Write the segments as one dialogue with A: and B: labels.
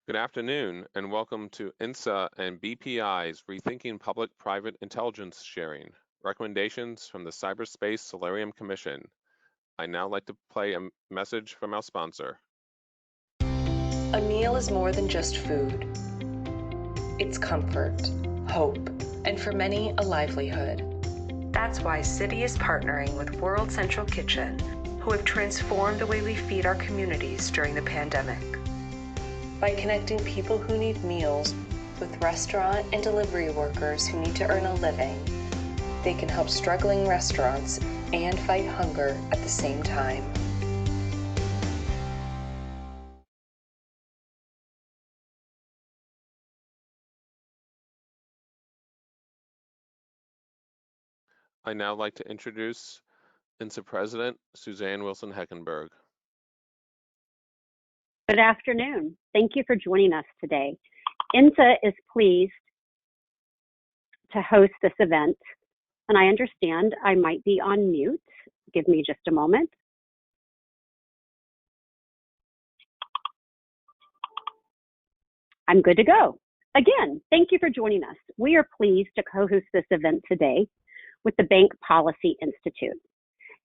A: Good afternoon, and welcome to INSA and BPI's Rethinking Public-Private Intelligence Sharing, recommendations from the Cyberspace Solarium Commission. I'd now like to play a message from our sponsor.
B: A meal is more than just food. It's comfort, hope, and for many, a livelihood. That's why Citi is partnering with World Central Kitchen, who have transformed the way we feed our communities during the pandemic. By connecting people who need meals with restaurant and delivery workers who need to earn a living, they can help struggling restaurants and fight hunger at the same time.
A: I'd now like to introduce INSA President Suzanne Wilson-Heckenberg.
C: Good afternoon. Thank you for joining us today. INSA is pleased to host this event, and I understand I might be on mute. Give me just a moment. I'm good to go. Again, thank you for joining us. We are pleased to co-host this event today with the Bank Policy Institute.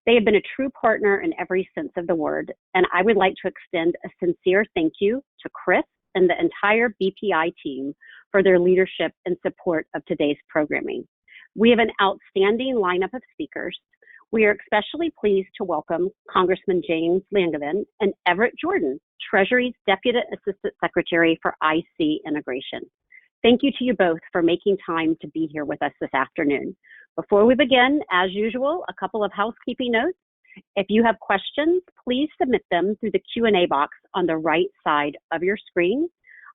C: They have been a true partner in every sense of the word, and I would like to extend a sincere thank you to Chris and the entire BPI team for their leadership and support of today's programming. We have an outstanding lineup of speakers. We are especially pleased to welcome Congressman James Langevin and Everette Jordan, Treasury's Deputy Assistant Secretary for IC Integration. Thank you to you both for making time to be here with us this afternoon. Before we begin, as usual, a couple of housekeeping notes. If you have questions, please submit them through the Q&A box on the right side of your screen.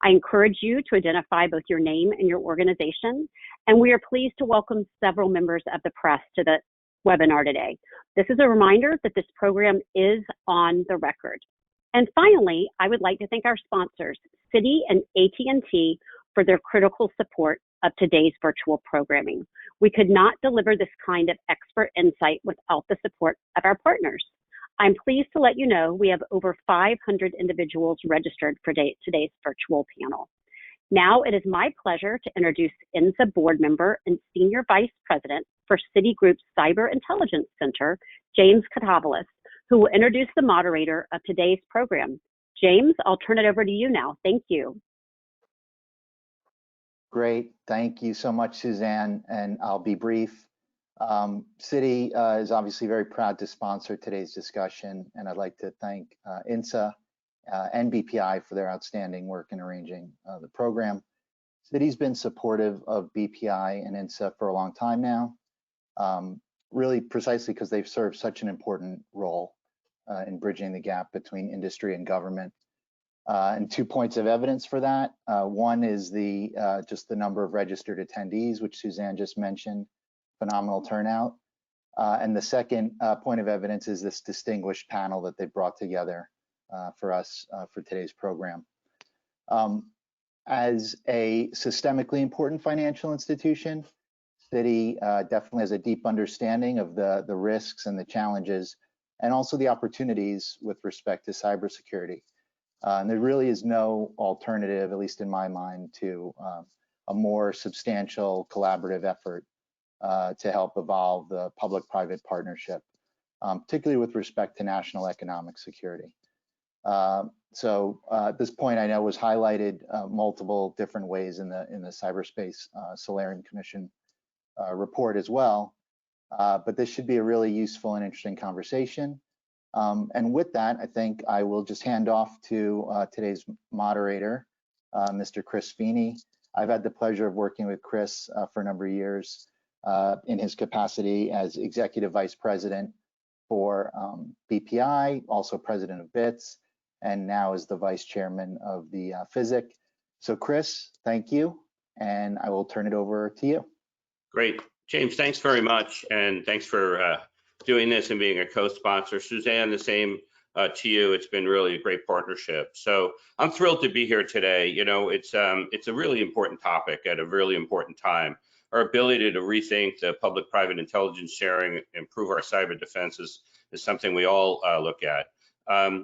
C: I encourage you to identify both your name and your organization, and we are pleased to welcome several members of the press to the webinar today. This is a reminder that this program is on the record. And finally, I would like to thank our sponsors, Citi and AT&T, for their critical support of today's virtual programming. We could not deliver this kind of expert insight without the support of our partners. I'm pleased to let you know we have over 500 individuals registered for today's virtual panel. Now it is my pleasure to introduce INSA board member and Senior Vice President for Citigroup's Cyber Intelligence Center, James Katavalis, who will introduce the moderator of today's program. James, I'll turn it over to you now. Thank you.
D: Great, thank you so much, Suzanne, and I'll be brief. Citi is obviously very proud to sponsor today's discussion, and I'd like to thank INSA and BPI for their outstanding work in arranging the program. Citi's been supportive of BPI and INSA for a long time now, really precisely because they've served such an important role in bridging the gap between industry and government. And 2 points of evidence for that. One is just the number of registered attendees, which Suzanne just mentioned, phenomenal turnout. And the second point of evidence is this distinguished panel that they brought together for us for today's program. As a systemically important financial institution, Citi definitely has a deep understanding of the risks and the challenges, and also the opportunities with respect to cybersecurity. And there really is no alternative, at least in my mind, to a more substantial collaborative effort to help evolve the public-private partnership, particularly with respect to national economic security. So at this point, I know was highlighted multiple different ways in the Cyberspace Solarium Commission report as well, but this should be a really useful and interesting conversation. And with that, I think I will just hand off to today's moderator, Mr. Chris Feeney. I've had the pleasure of working with Chris for a number of years in his capacity as Executive Vice President for BPI, also President of BITS, and now is the Vice Chairman of the FSARC. So Chris, thank you, and I will turn it over to you.
E: Great. James, thanks very much, and thanks for doing this and being a co-sponsor. Suzanne, the same to you. It's been really a great partnership. So I'm thrilled to be here today. You know, it's a really important topic at a really important time. Our ability to rethink the public-private intelligence sharing, improve our cyber defenses is something we all look at.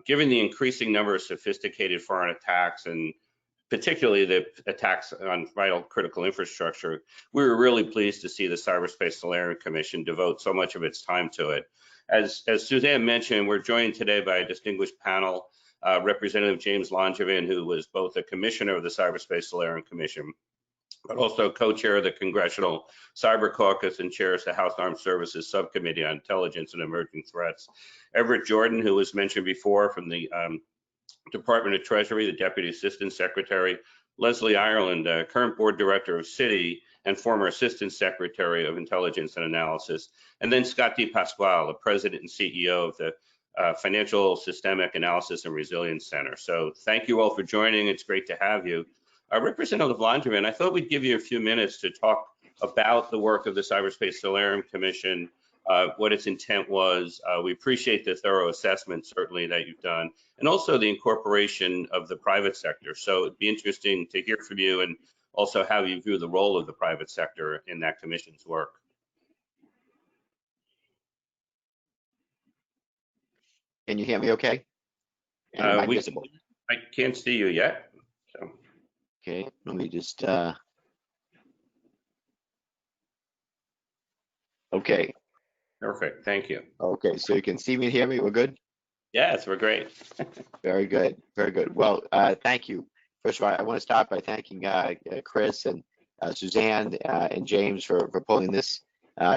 E: Given the increasing number of sophisticated foreign attacks and particularly the attacks on vital critical infrastructure, we were really pleased to see the Cyberspace Solarium Commission devote so much of its time to it. As Suzanne mentioned, we're joined today by a distinguished panel, Representative James Langevin, who was both a commissioner of the Cyberspace Solarium Commission, but also co-chair of the Congressional Cyber Caucus and chairs the House Armed Services Subcommittee on Intelligence and Emerging Threats. Everette Jordan, who was mentioned before, from the Department of Treasury, the Deputy Assistant Secretary. Leslie Ireland, current Board Director of Citi and former Assistant Secretary of Intelligence and Analysis. And then Scott DePasquale, the President and CEO of the Financial Systemic Analysis and Resilience Center. So thank you all for joining. It's great to have you. Representative Langevin, I thought we'd give you a few minutes to talk about the work of the Cyberspace Solarium Commission, what its intent was. We appreciate the thorough assessment, certainly, that you've done, and also the incorporation of the private sector. So it'd be interesting to hear from you, and also how you view the role of the private sector in that commission's work.
F: Can you hear me okay? Am I visible?
E: I can't see you yet. So.
F: Okay, let me just, okay.
E: Perfect, thank you.
F: Okay, so you can see me and hear me, we're good?
E: Yes, we're great.
F: Very good, very good. Well, thank you. First of all, I want to start by thanking Chris and Suzanne and James for pulling this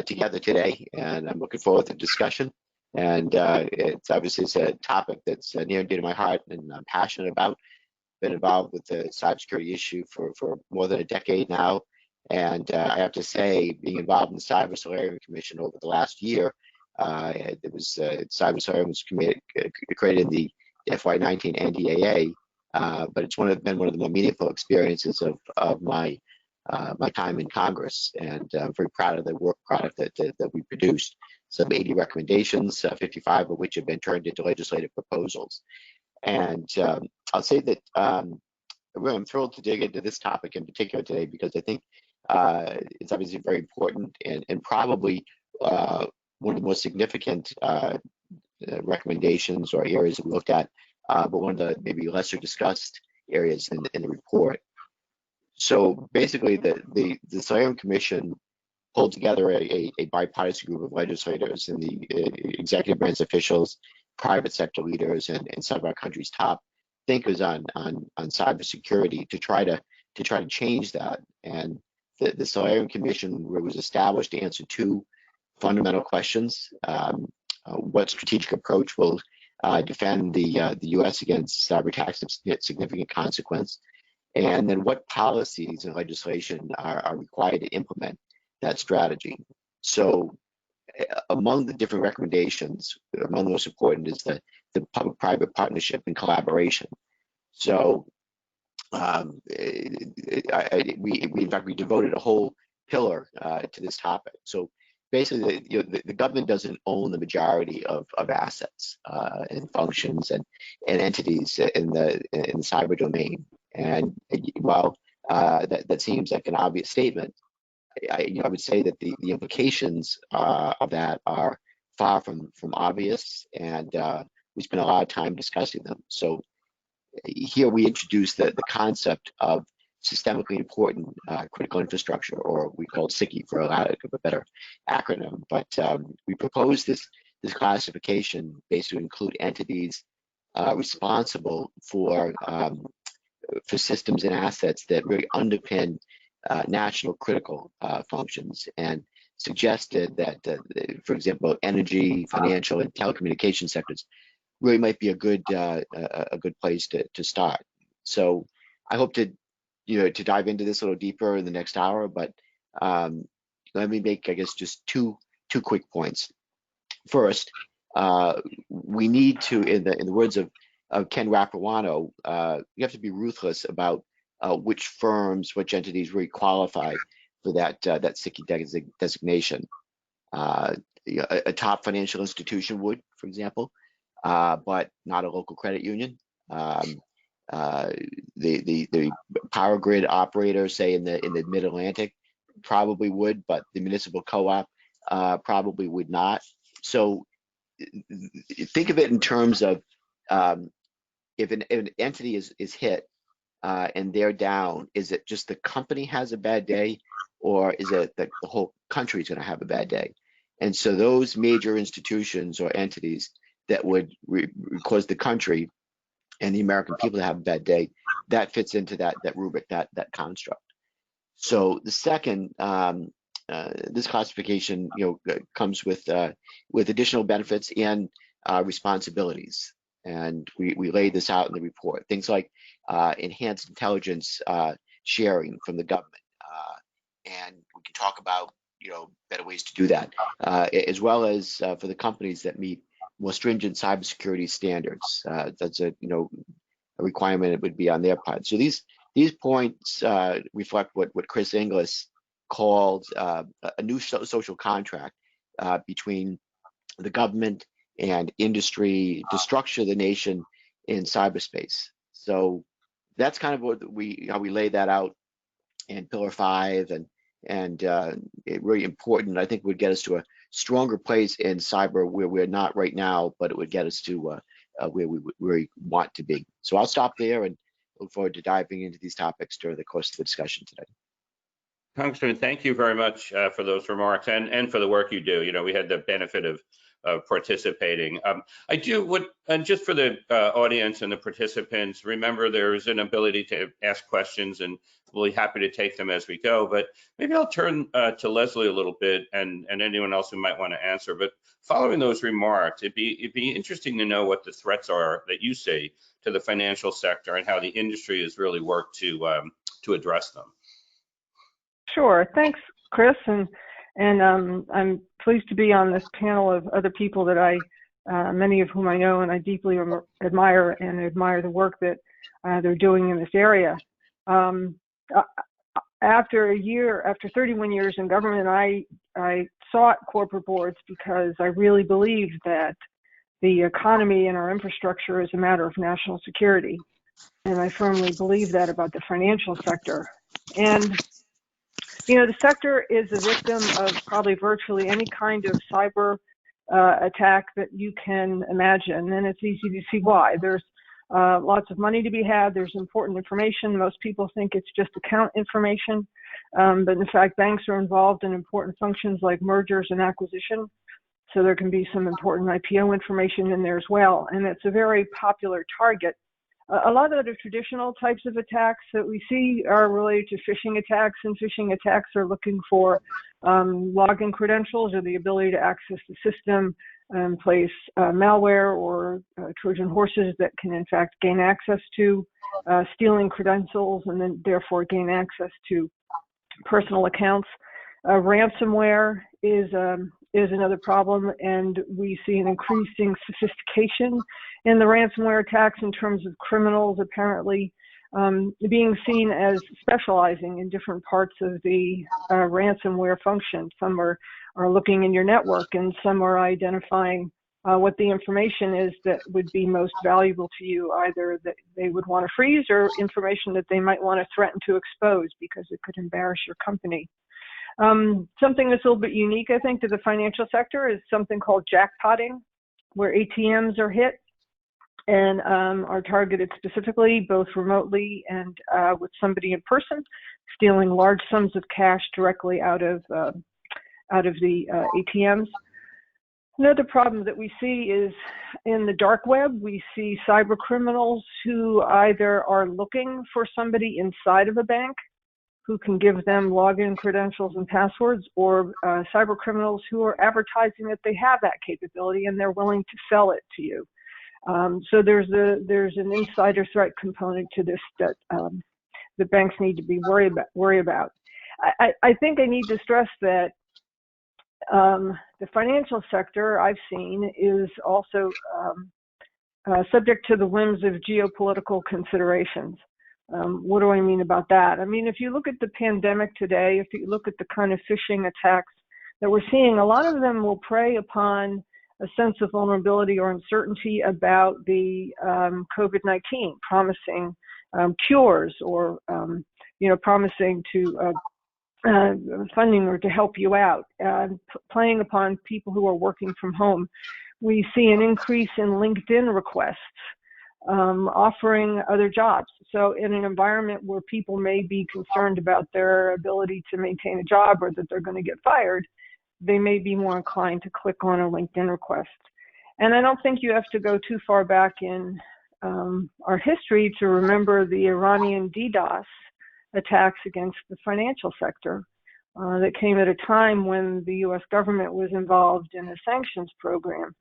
F: together today, and I'm looking forward to the discussion. And it's a topic that's near and dear to my heart and I'm passionate about. Been involved with the cybersecurity issue for more than a decade now. And I have to say, being involved in the Cyber Solarium Commission over the last year, it was Cyber Solarium was created in the FY19 NDAA, but it's been one of the more meaningful experiences of my time in Congress, and I'm very proud of the work product that we produced. Some 80 recommendations, 55 of which have been turned into legislative proposals. And I'll say that I'm thrilled to dig into this topic in particular today, because I think it's obviously very important and probably one of the most significant recommendations or areas that we looked at, but one of the maybe lesser discussed areas in the report. So basically, the Solarium Commission pulled together a bipartisan group of legislators and the executive branch officials, private sector leaders, and some of our country's top thinkers on cybersecurity to try to change that. And the Solarium Commission was established to answer two fundamental questions: what strategic approach will defend the U.S. against cyber attacks of significant consequence, and then what policies and legislation are required to implement that strategy. So among the different recommendations, among the most important is the public-private partnership and collaboration. So in fact, we devoted a whole pillar to this topic. So basically, the government doesn't own the majority of assets and functions and entities in the cyber domain. And while that seems like an obvious statement, I would say that the implications of that are far from obvious, and we spent a lot of time discussing them. So here we introduced the concept of systemically important critical infrastructure, or we call it Citi for lack of a better acronym. But we proposed this classification basically to include entities responsible for systems and assets that really underpin national critical functions, and suggested that, for example, energy, financial, and telecommunication sectors really might be a good place to start. So I hope to dive into this a little deeper in the next hour, but let me make, I guess, just two quick points. First, we need to, in the words of Ken Rapuano, you have to be ruthless about which firms, which entities really qualify for that Citi designation. A top financial institution would, for example, but not a local credit union. The power grid operator, say in the Mid-Atlantic, probably would, but the municipal co-op probably would not. So think of it in terms of if an entity is hit and they're down, is it just the company has a bad day, or is it that the whole country is going to have a bad day? And so those major institutions or entities that would cause the country and the American people to have a bad day, that fits into that rubric, that construct. So the second, this classification, comes with additional benefits and responsibilities, and we laid this out in the report. Things like enhanced intelligence sharing from the government, and we can talk about better ways to do that, as well as for the companies that meet more stringent cybersecurity standards. That's a requirement. It would be on their part. So these points reflect what Chris Inglis called a new social contract between the government and industry to structure the nation in cyberspace. So that's kind of how we lay that out in Pillar 5, and it really important. I think would get us to a stronger place in cyber where we're not right now, but it would get us to where we want to be. So I'll stop there and look forward to diving into these topics during the course of the discussion today.
E: Congressman, thank you very much for those remarks and for the work you do. We had the benefit of participating. And just for the audience and the participants, remember there's an ability to ask questions, and we'll be happy to take them as we go. But maybe I'll turn to Leslie a little bit, and anyone else who might want to answer. But following those remarks, it'd be interesting to know what the threats are that you see to the financial sector and how the industry has really worked to address them.
G: Sure. Thanks, Chris. And I'm pleased to be on this panel of other people that many of whom I know and I deeply admire the work that they're doing in this area. After 31 years in government, I sought corporate boards because I really believed that the economy and our infrastructure is a matter of national security. And I firmly believe that about the financial sector. And the sector is a victim of probably virtually any kind of cyber attack that you can imagine, and it's easy to see why. There's lots of money to be had. There's important information. Most people think it's just account information, but in fact, banks are involved in important functions like mergers and acquisition, so there can be some important IPO information in there as well, and it's a very popular target. A lot of the traditional types of attacks that we see are related to phishing attacks, and phishing attacks are looking for login credentials or the ability to access the system and place malware or Trojan horses that can in fact gain access to stealing credentials and then therefore gain access to personal accounts. Ransomware is another problem, and we see an increasing sophistication in the ransomware attacks in terms of criminals apparently being seen as specializing in different parts of the ransomware function. Some are looking in your network, and some are identifying what the information is that would be most valuable to you, either that they would want to freeze or information that they might want to threaten to expose because it could embarrass your company. Something that's a little bit unique, I think, to the financial sector is something called jackpotting, where ATMs are hit and are targeted specifically, both remotely and with somebody in person, stealing large sums of cash directly out of the ATMs. Another problem that we see is in the dark web. We see cyber criminals who either are looking for somebody inside of a bank who can give them login credentials and passwords, or cyber criminals who are advertising that they have that capability and they're willing to sell it to you. So there's an insider threat component to this that the banks need to be worry about. I think I need to stress that the financial sector I've seen is also subject to the whims of geopolitical considerations. What do I mean about that? I mean, if you look at the pandemic today, if you look at the kind of phishing attacks that we're seeing, a lot of them will prey upon a sense of vulnerability or uncertainty about the COVID-19, promising cures or, promising to funding or to help you out, playing upon people who are working from home. We see an increase in LinkedIn requests offering other jobs. So in an environment where people may be concerned about their ability to maintain a job or that they're going to get fired, they may be more inclined to click on a LinkedIn request. And I don't think you have to go too far back in our history to remember the Iranian DDoS attacks against the financial sector that came at a time when the US government was involved in a sanctions program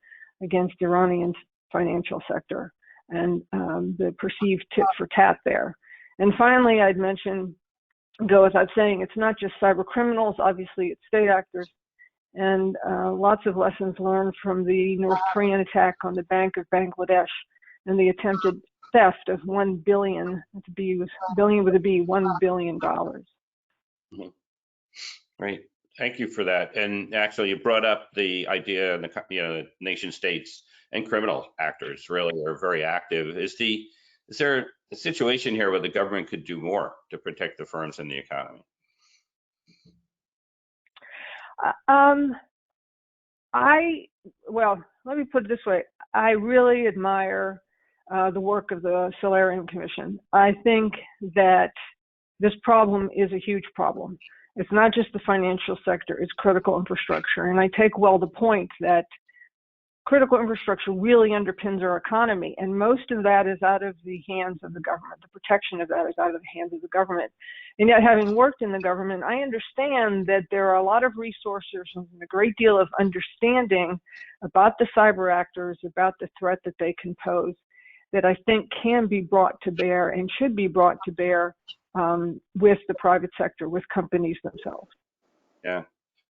G: against Iranian financial sector and the perceived tit for tat there. And finally, I'd mention, go without saying, it's not just cyber criminals, obviously it's state actors, and lots of lessons learned from the North Korean attack on the Bank of Bangladesh and the attempted theft of $1 billion, billion with a B, $1 billion.
E: Mm-hmm. Right. Thank you for that. And actually, you brought up the idea, the nation states and criminal actors really are very active. Is there a situation here where the government could do more to protect the firms and the economy?
G: Well, let me put it this way. I really admire the work of the Solarium Commission. I think that this problem is a huge problem. It's not just the financial sector, it's critical infrastructure. And I take well the point that critical infrastructure really underpins our economy, and most of that is out of the hands of the government. The protection of that is out of the hands of the government. And yet, having worked in the government, I understand that there are a lot of resources and a great deal of understanding about the cyber actors, about the threat that they can pose, that I think can be brought to bear and should be brought to bear with the private sector, with companies themselves.
E: Yeah.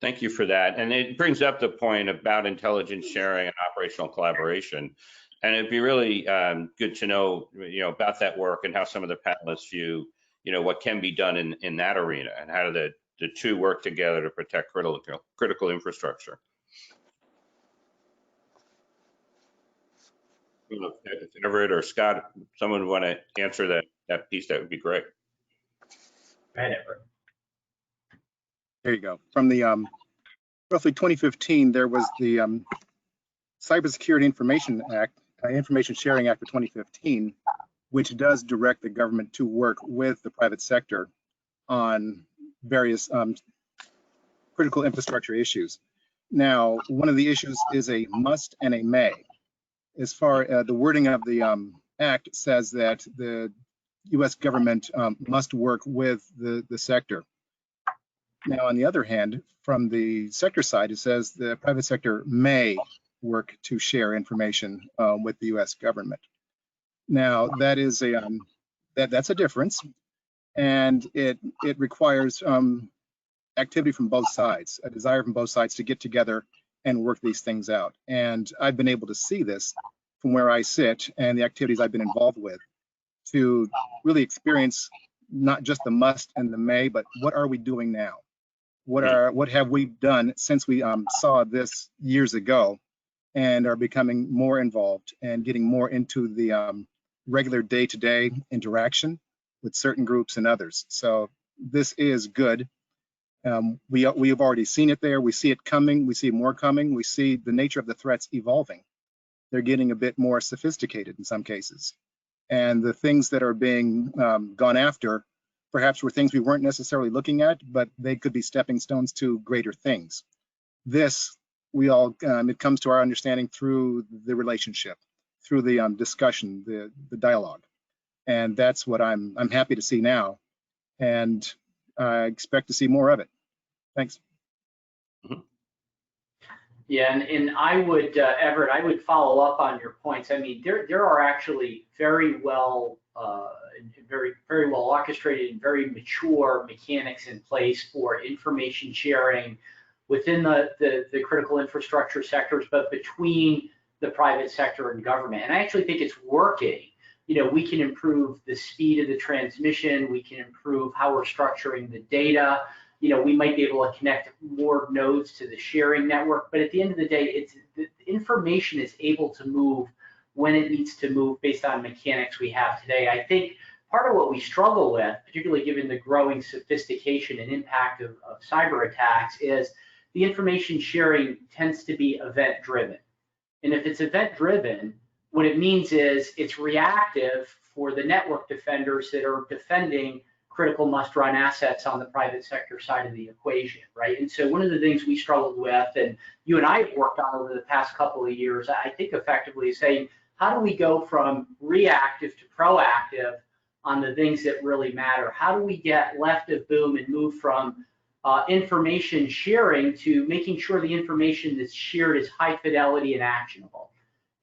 E: Thank you for that. And it brings up the point about intelligence sharing and operational collaboration. And it'd be really good to know, about that work and how some of the panelists view, what can be done in that arena and how do the two work together to protect critical infrastructure. If Everette or Scott, someone want to answer that piece, that would be great.
H: Go ahead, Everette.
I: There you go. From the roughly 2015, there was the Cybersecurity Information Sharing Act of 2015, which does direct the government to work with the private sector on various critical infrastructure issues. Now, one of the issues is a must and a may. As far as the wording of the act says that the U.S. government must work with the sector. Now, on the other hand, from the sector side, it says the private sector may work to share information with the U.S. government. Now, that is that's a difference, and it requires activity from both sides, a desire from both sides to get together and work these things out. And I've been able to see this from where I sit and the activities I've been involved with to really experience not just the must and the may, but what are we doing now? What have we done since we saw this years ago and are becoming more involved and getting more into the regular day-to-day interaction with certain groups and others. So this is good. We have already seen it there. We see it coming. We see more coming. We see the nature of the threats evolving. They're getting a bit more sophisticated in some cases. And the things that are being gone after perhaps were things we weren't necessarily looking at, but they could be stepping stones to greater things. This, it comes to our understanding through the relationship, through the discussion, the dialogue. And that's what I'm happy to see now. And I expect to see more of it. Thanks.
E: Mm-hmm.
H: Yeah, and I would, Everette, I would follow up on your points. I mean, there are actually very well orchestrated and very mature mechanics in place for information sharing within the critical infrastructure sectors, but between the private sector and government. And I actually think it's working. We can improve the speed of the transmission. We can improve how we're structuring the data. We might be able to connect more nodes to the sharing network, but at the end of the day, the information is able to move when it needs to move based on mechanics we have today. I think part of what we struggle with, particularly given the growing sophistication and impact of cyber attacks, is the information sharing tends to be event-driven. And if it's event-driven, what it means is it's reactive for the network defenders that are defending critical must-run assets on the private sector side of the equation, right? And so one of the things we struggled with, and you and I have worked on over the past couple of years, I think effectively is saying, how do we go from reactive to proactive on the things that really matter? How do we get left of boom and move from information sharing to making sure the information that's shared is high fidelity and actionable?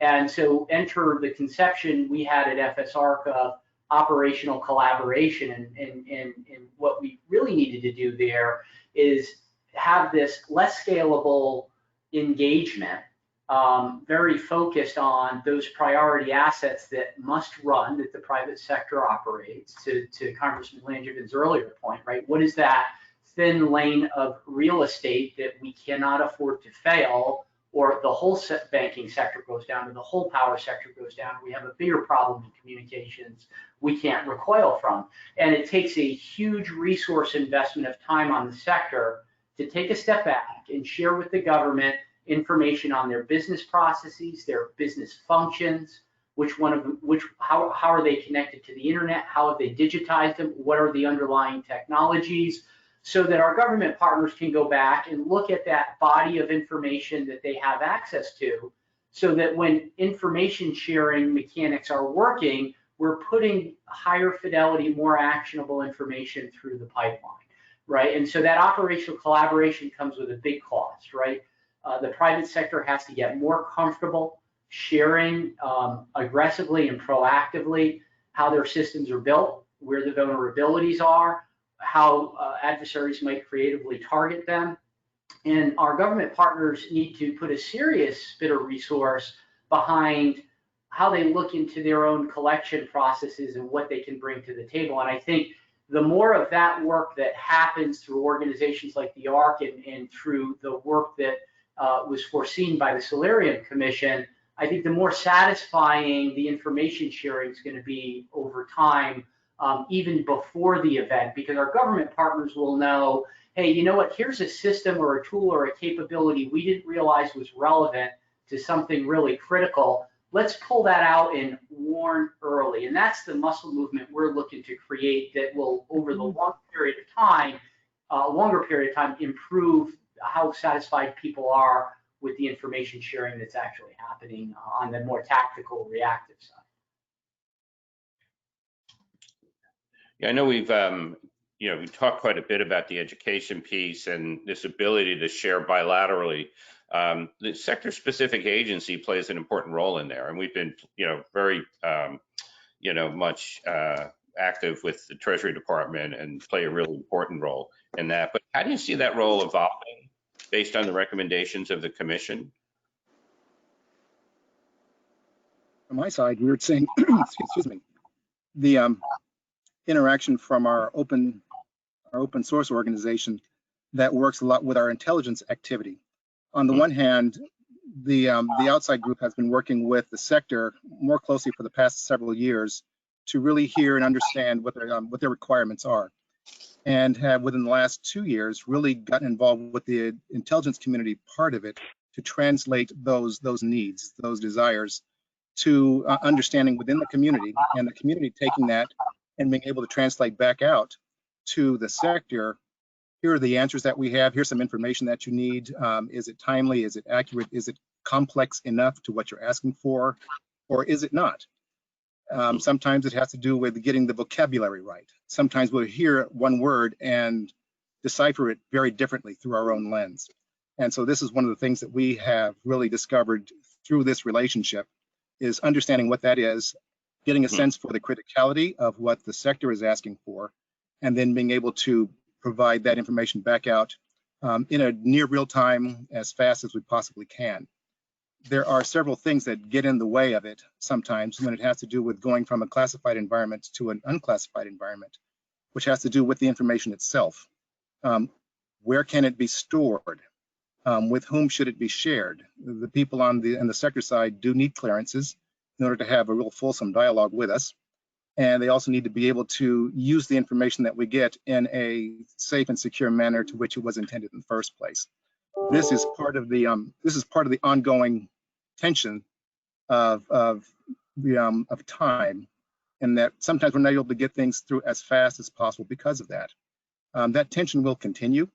H: And so enter the conception we had at FSARC of operational collaboration, and what we really needed to do there is have this less scalable engagement, very focused on those priority assets that must run, that the private sector operates, to Congressman Langevin's earlier point, right? What is that thin lane of real estate that we cannot afford to fail, or the whole banking sector goes down, or the whole power sector goes down, or we have a bigger problem in communications we can't recoil from. And it takes a huge resource investment of time on the sector to take a step back and share with the government information on their business processes, their business functions, how are they connected to the internet, how have they digitized them, what are the underlying technologies, so that our government partners can go back and look at that body of information that they have access to, so that when information sharing mechanics are working, we're putting higher fidelity, more actionable information through the pipeline, right? And so that operational collaboration comes with a big cost, right? The private sector has to get more comfortable sharing aggressively and proactively how their systems are built, where the vulnerabilities are, how adversaries might creatively target them. And our government partners need to put a serious bit of resource behind how they look into their own collection processes and what they can bring to the table. And I think the more of that work that happens through organizations like the ARC and through the work that was foreseen by the Solarium Commission, I think the more satisfying the information sharing is going to be over time, even before the event, because our government partners will know, hey, you know what, here's a system or a tool or a capability we didn't realize was relevant to something really critical. Let's pull that out and warn early. And that's the muscle movement we're looking to create that will, over the longer period of time, improve how satisfied people are with the information sharing that's actually happening on the more tactical, reactive side.
E: Yeah, I know we've we talked quite a bit about the education piece and this ability to share bilaterally. The sector-specific agency plays an important role in there, and we've been, very, much active with the Treasury Department and play a really important role in that. But how do you see that role evolving based on the recommendations of the Commission?
I: On my side, we were saying, excuse me, the interaction from our open source organization that works a lot with our intelligence activity. On the one hand, the outside group has been working with the sector more closely for the past several years to really hear and understand what their requirements are, and have within the last 2 years really gotten involved with the intelligence community part of it to translate those needs, those desires, to understanding within the community, and the community taking that and being able to translate back out to the sector. Here are the answers that we have. Here's some information that you need. Is it timely? Is it accurate? Is it complex enough to what you're asking for? Or is it not? Sometimes it has to do with getting the vocabulary right. Sometimes we'll hear one word and decipher it very differently through our own lens. And so this is one of the things that we have really discovered through this relationship, is understanding what that is, getting a sense for the criticality of what the sector is asking for, and then being able to provide that information back out in a near real time, as fast as we possibly can. There are several things that get in the way of it sometimes when it has to do with going from a classified environment to an unclassified environment, which has to do with the information itself. Where can it be stored? With whom should it be shared? The people on the sector side do need clearances in order to have a real fulsome dialogue with us. And they also need to be able to use the information that we get in a safe and secure manner to which it was intended in the first place. This is part of the ongoing tension of time, and that sometimes we're not able to get things through as fast as possible because of that. That tension will continue.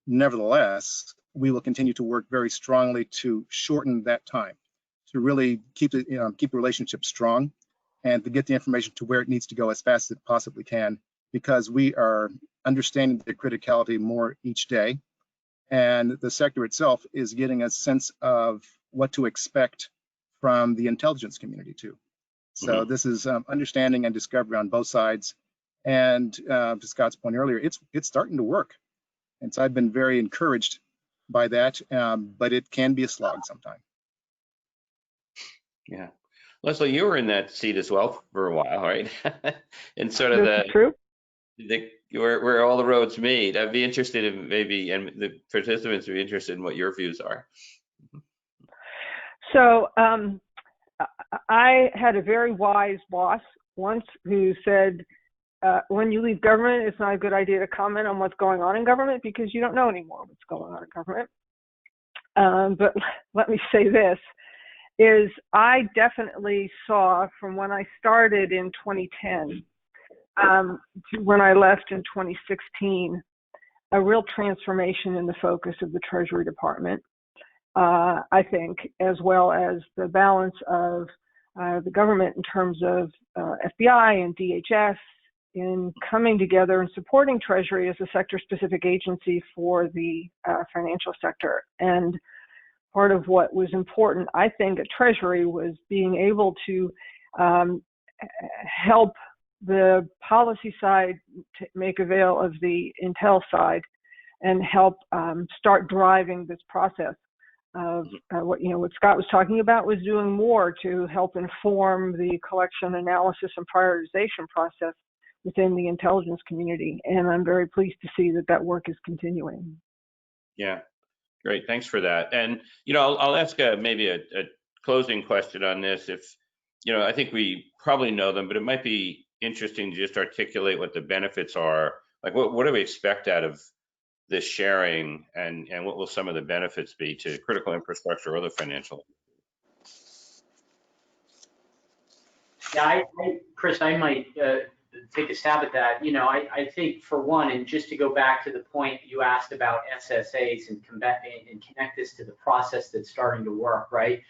I: Nevertheless, we will continue to work very strongly to shorten that time, to really keep the relationship strong, and to get the information to where it needs to go as fast as it possibly can, because we are understanding the criticality more each day, and the sector itself is getting a sense of what to expect from the intelligence community too. So this is understanding and discovery on both sides. And to Scott's point earlier, it's starting to work. And so I've been very encouraged by that, but it can be a slog sometimes.
E: Yeah. Leslie, you were in that seat as well for a while, right? And sort of where all the roads meet. I'd be interested in maybe, and the participants would be interested in what your views are.
G: So I had a very wise boss once who said, when you leave government, it's not a good idea to comment on what's going on in government because you don't know anymore what's going on in government. But let me say this, is I definitely saw from when I started in 2010 to when I left in 2016, a real transformation in the focus of the Treasury Department, I think, as well as the balance of the government in terms of FBI and DHS in coming together and supporting Treasury as a sector-specific agency for the financial sector. And part of what was important, I think, at Treasury was being able to help the policy side to make avail of the intel side and help start driving this process of what Scott was talking about was doing more to help inform the collection, analysis, and prioritization process within the intelligence community. And I'm very pleased to see that that work is continuing.
E: Yeah, great. Thanks for that. And, I'll ask maybe a closing question on this. If, I think we probably know them, but it might be interesting to just articulate what the benefits are. Like, what do we expect out of this sharing, and what will some of the benefits be to critical infrastructure or other financial?
H: Yeah, Chris, I might take a stab at that. I think for one, and just to go back to the point you asked about SSAs and connect this to the process that's starting to work, right?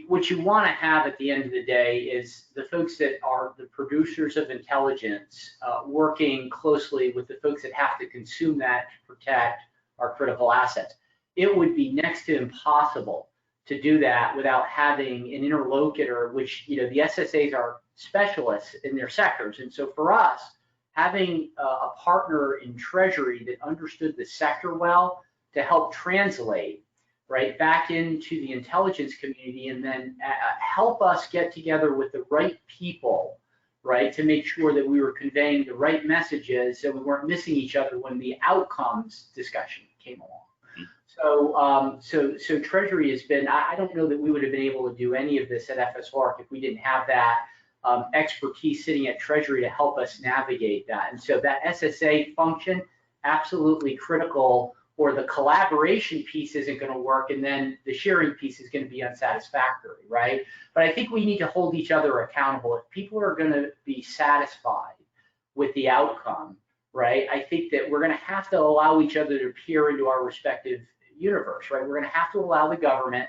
H: What you want to have at the end of the day is the folks that are the producers of intelligence working closely with the folks that have to consume that to protect our critical assets. It would be next to impossible to do that without having an interlocutor, which, the SSAs are specialists in their sectors. And so for us, having a partner in Treasury that understood the sector well to help translate right back into the intelligence community, and then help us get together with the right people, right, to make sure that we were conveying the right messages so we weren't missing each other when the outcomes discussion came along. So Treasury has been, I don't know that we would have been able to do any of this at FSARC if we didn't have that expertise sitting at Treasury to help us navigate that. And so that SSA function, absolutely critical, or the collaboration piece isn't going to work, and then the sharing piece is going to be unsatisfactory, right? But I think we need to hold each other accountable. If people are going to be satisfied with the outcome, right, I think that we're going to have to allow each other to peer into our respective universe, right? We're going to have to allow the government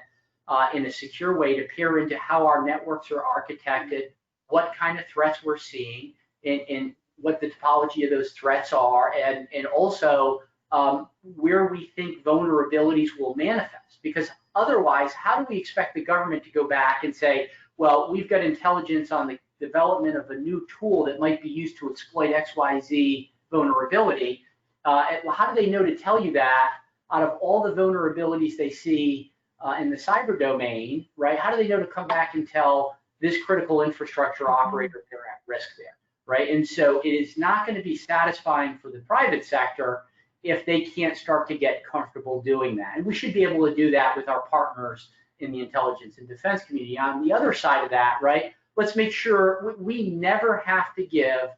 H: in a secure way to peer into how our networks are architected, what kind of threats we're seeing, and what the topology of those threats are, and also where we think vulnerabilities will manifest. Because otherwise, how do we expect the government to go back and say, well, we've got intelligence on the development of a new tool that might be used to exploit XYZ vulnerability? How do they know to tell you that out of all the vulnerabilities they see in the cyber domain, right? How do they know to come back and tell this critical infrastructure operator they're at risk there, right? And so it is not going to be satisfying for the private sector if they can't start to get comfortable doing that. And we should be able to do that with our partners in the intelligence and defense community. On the other side of that, right, let's make sure we never have to give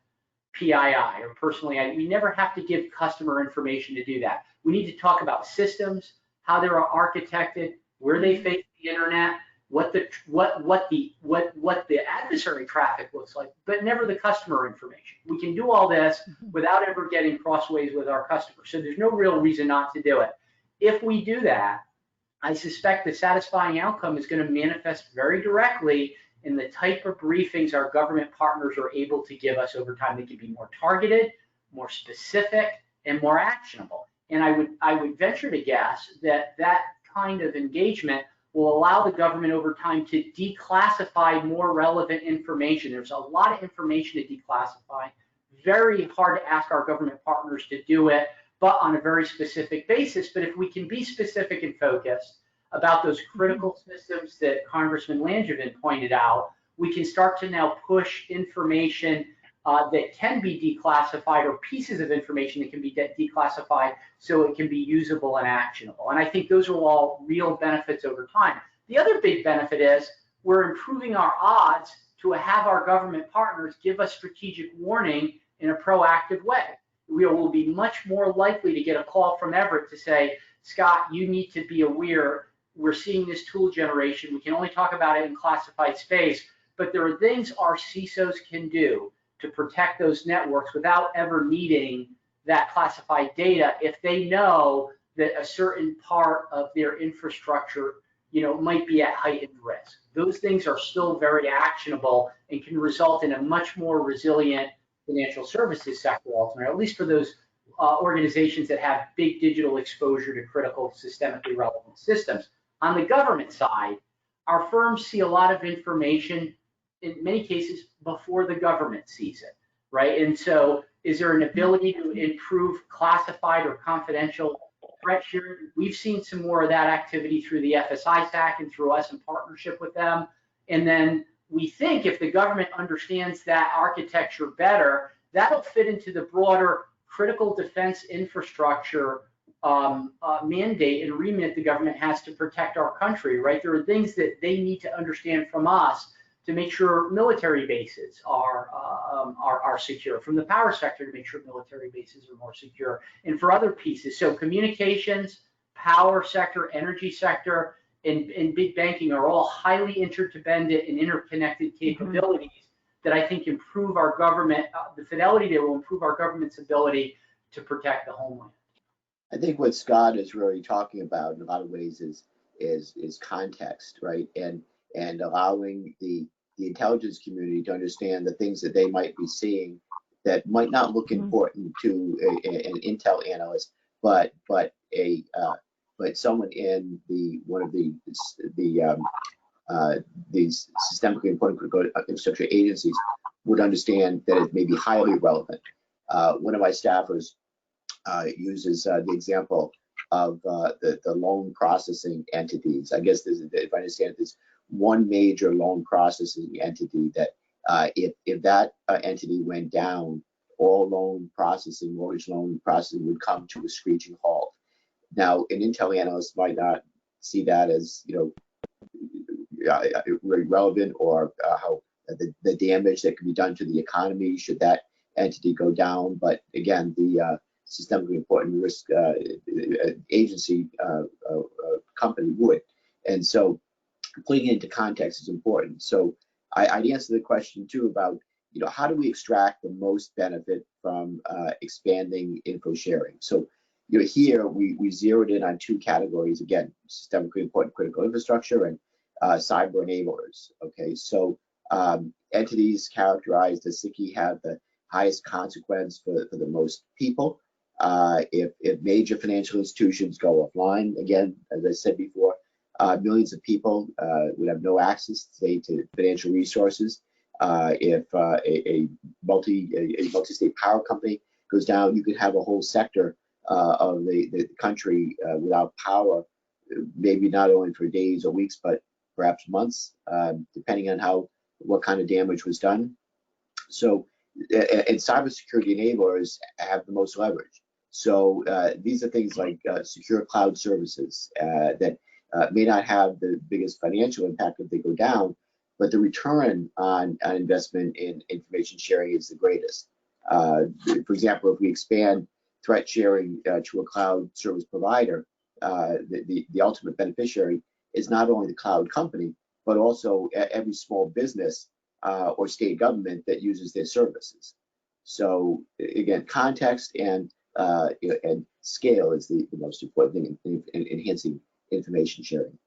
H: PII, or personally, we never have to give customer information to do that. We need to talk about systems, how they're architected, where they face the internet, what the adversary traffic looks like, but never the customer information. We can do all this without ever getting crossways with our customers. So there's no real reason not to do it. If we do that, I suspect the satisfying outcome is going to manifest very directly in the type of briefings our government partners are able to give us over time. They can be more targeted, more specific, and more actionable. And I would venture to guess that that kind of engagement will allow the government over time to declassify more relevant information. There's a lot of information to declassify. Very hard to ask our government partners to do it, but on a very specific basis. But if we can be specific and focused about those critical systems that Congressman Langevin pointed out, we can start to now push information that can be declassified, or pieces of information that can be declassified, so it can be usable and actionable. And I think those are all real benefits over time. The other big benefit is we're improving our odds to have our government partners give us strategic warning in a proactive way. We will be much more likely to get a call from Everette to say, Scott, you need to be aware, we're seeing this tool generation. We can only talk about it in classified space, but there are things our CISOs can do to protect those networks without ever needing that classified data if they know that a certain part of their infrastructure, might be at heightened risk. Those things are still very actionable and can result in a much more resilient financial services sector ultimately, at least for those organizations that have big digital exposure to critical systemically relevant systems. On the government side, our firms see a lot of information, in many cases, before the government sees it, right? And so is there an ability to improve classified or confidential threat sharing? We've seen some more of that activity through the FSARC and through us in partnership with them. And then we think if the government understands that architecture better, that'll fit into the broader critical defense infrastructure mandate and remit the government has to protect our country, right? There are things that they need to understand from us to make sure military bases are secure, from the power sector to make sure military bases are more secure, and for other pieces. So communications, power sector, energy sector, and big banking are all highly interdependent and interconnected capabilities that I think improve our government, the fidelity there will improve our government's ability to protect the homeland.
F: I think what Scott is really talking about in a lot of ways is context, right? And allowing the intelligence community to understand the things that they might be seeing that might not look important to an intel analyst, but someone in one of these systemically important critical infrastructure agencies would understand that it may be highly relevant. One of my staffers uses the example of the loan processing entities. I guess if I understand it, there's one major loan processing entity that if that entity went down, all mortgage loan processing would come to a screeching halt. Now, an intel analyst might not see that as very relevant, or how the damage that could be done to the economy should that entity go down. But again, the systemically important risk agency company would, and so putting it into context is important. So I'd answer the question too about how do we extract the most benefit from expanding info sharing. So here we zeroed in on two categories, again, systemically important critical infrastructure and cyber enablers. Okay, so entities characterized as SICI have the highest consequence for the most people. If major financial institutions go offline, again, as I said before, millions of people would have no access, say, to financial resources. If a multi-state power company goes down, you could have a whole sector of the country without power, maybe not only for days or weeks, but perhaps months, depending on what kind of damage was done. So, and cybersecurity enablers have the most leverage. So these are things like secure cloud services that may not have the biggest financial impact if they go down, but the return on investment in information sharing is the greatest. For example, if we expand threat sharing to a cloud service provider, the ultimate beneficiary is not only the cloud company, but also every small business or state government that uses their services. So again, context and scale is the most important thing in enhancing information sharing.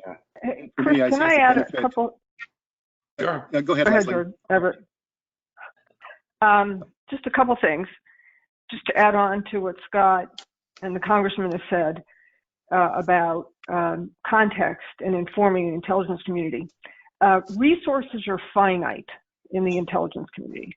E: Yeah.
G: Hey, Chris, can I add a couple?
E: Sure.
I: Go ahead, Leslie.
G: George. Everett. Just a couple things, just to add on to what Scott and the Congressman have said about context and informing the intelligence community. Resources are finite in the intelligence community.